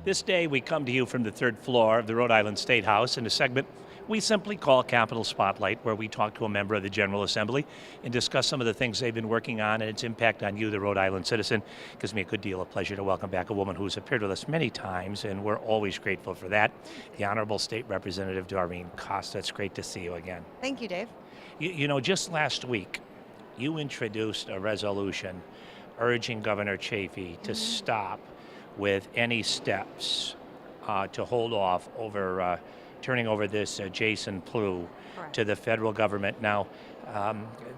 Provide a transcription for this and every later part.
This day, we come to you from the third floor of the Rhode Island State House in a segment we simply call Capitol Spotlight, where we talk to a member of the General Assembly and discuss some of the things they've been working on and its impact on you, the Rhode Island citizen. It gives me a good deal of pleasure to welcome back a woman who's appeared with us many times, and we're always grateful for that, the Honorable State Representative Doreen Costa. It's great to see you again. Thank you, Dave. You know, just last week, you introduced a resolution urging Governor Chafee to stop with any steps to hold off over turning over this Jason Pleau to the federal government. Now,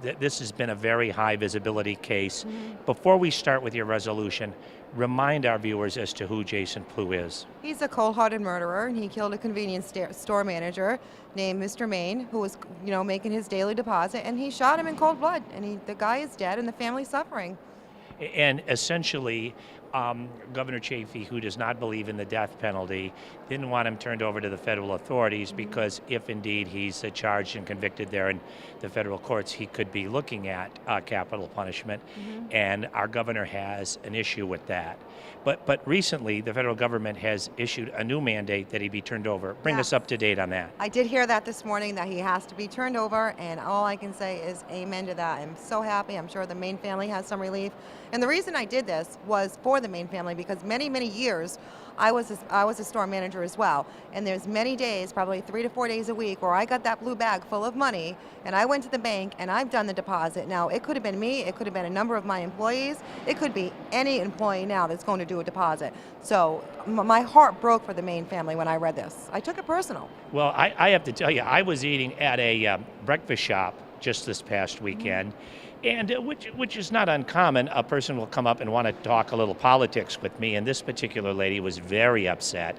this has been a very high visibility case. Before we start with your resolution, remind our viewers as to who Jason Pleau is. He's a cold-hearted murderer, and he killed a convenience store manager named Mr. Maine, who was, making his daily deposit, and he shot him in cold blood. And the guy is dead, and the family's suffering. And essentially, Governor Chafee, who does not believe in the death penalty, didn't want him turned over to the federal authorities because if indeed he's charged and convicted there in the federal courts, he could be looking at capital punishment. And our governor has an issue with that. But recently, the federal government has issued a new mandate that he be turned over. Bring us up to date on that. I did hear that this morning, that he has to be turned over, and all I can say is amen to that. I'm so happy. I'm sure the Maine family has some relief. And the reason I did this was for the Maine family, because many, many years, I was a store manager as well, and there's many days, probably 3 to 4 days a week, where I got that blue bag full of money, and I went to the bank and I've done the deposit. Now, it could have been me, it could have been a number of my employees, it could be any employee now that's going to do a deposit. So my heart broke for the Maine family when I read this. I took it personal. Well, I have to tell you, I was eating at a breakfast shop just this past weekend. And which is not uncommon. A person will come up and want to talk a little politics with me, and this particular lady was very upset.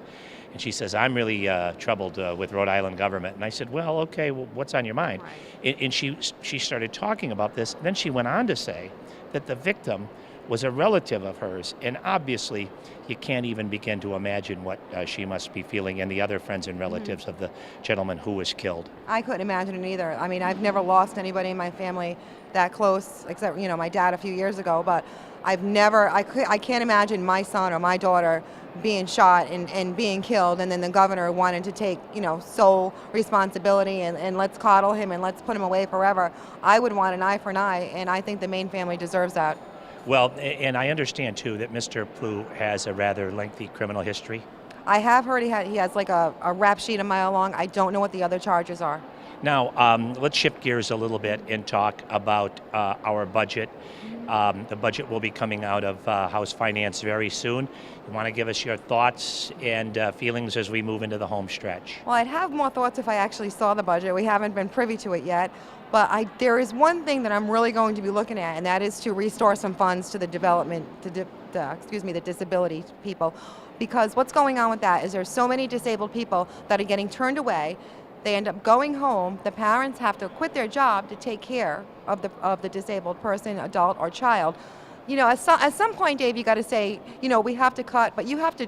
And she says, I'm really troubled with Rhode Island government. And I said, well, okay, well, what's on your mind? And she started talking about this. Then she went on to say that the victim was a relative of hers. And obviously, you can't even begin to imagine what she must be feeling, and the other friends and relatives of the gentleman who was killed. I couldn't imagine it either. I mean, I've never lost anybody in my family that close, except, my dad a few years ago, but I can't imagine my son or my daughter being shot and being killed, and then the governor wanted to take, sole responsibility and let's coddle him and let's put him away forever. I would want an eye for an eye, and I think the Maine family deserves that. Well, and I understand, too, that Mr. Pleau has a rather lengthy criminal history. I have heard he has like a rap sheet a mile long. I don't know what the other charges are. Now, let's shift gears a little bit and talk about our budget. The budget will be coming out of House Finance very soon. You want to give us your thoughts and feelings as we move into the home stretch? Well, I'd have more thoughts if I actually saw the budget. We haven't been privy to it yet. But there is one thing that I'm really going to be looking at, and that is to restore some funds to the the disability people. Because what's going on with that is there's so many disabled people that are getting turned away. They end up going home. The parents have to quit their job to take care of the disabled person, adult or child. At some point, Dave, you got to say, we have to cut, but you have to,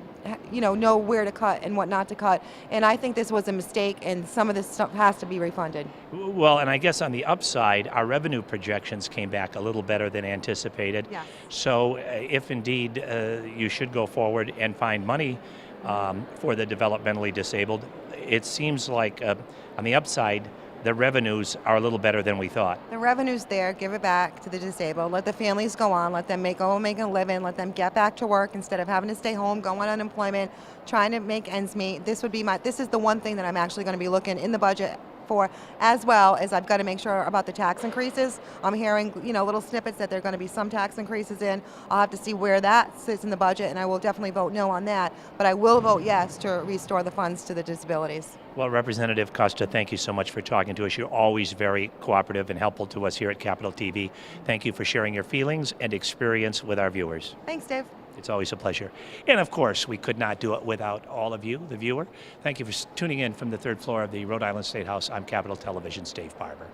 know where to cut and what not to cut. And I think this was a mistake, and some of this stuff has to be refunded. Well, and I guess on the upside, our revenue projections came back a little better than anticipated. Yes. So if indeed you should go forward and find money for the developmentally disabled, it seems like on the upside, the revenues are a little better than we thought. The revenue's there. Give it back to the disabled. Let the families go on. Let them go make a living. Let them get back to work instead of having to stay home, go on unemployment, trying to make ends meet. This is the one thing that I'm actually going to be looking in the budget for, as well as I've got to make sure about the tax increases. I'm hearing, little snippets that there are going to be some tax increases in. I'll have to see where that sits in the budget, and I will definitely vote no on that. But I will vote yes to restore the funds to the disabilities. Well, Representative Costa, thank you so much for talking to us. You're always very cooperative and helpful to us here at Capitol TV. Thank you for sharing your feelings and experience with our viewers. Thanks, Dave. It's always a pleasure. And of course, we could not do it without all of you, the viewer. Thank you for tuning in from the third floor of the Rhode Island State House. I'm Capitol Television's Dave Barber.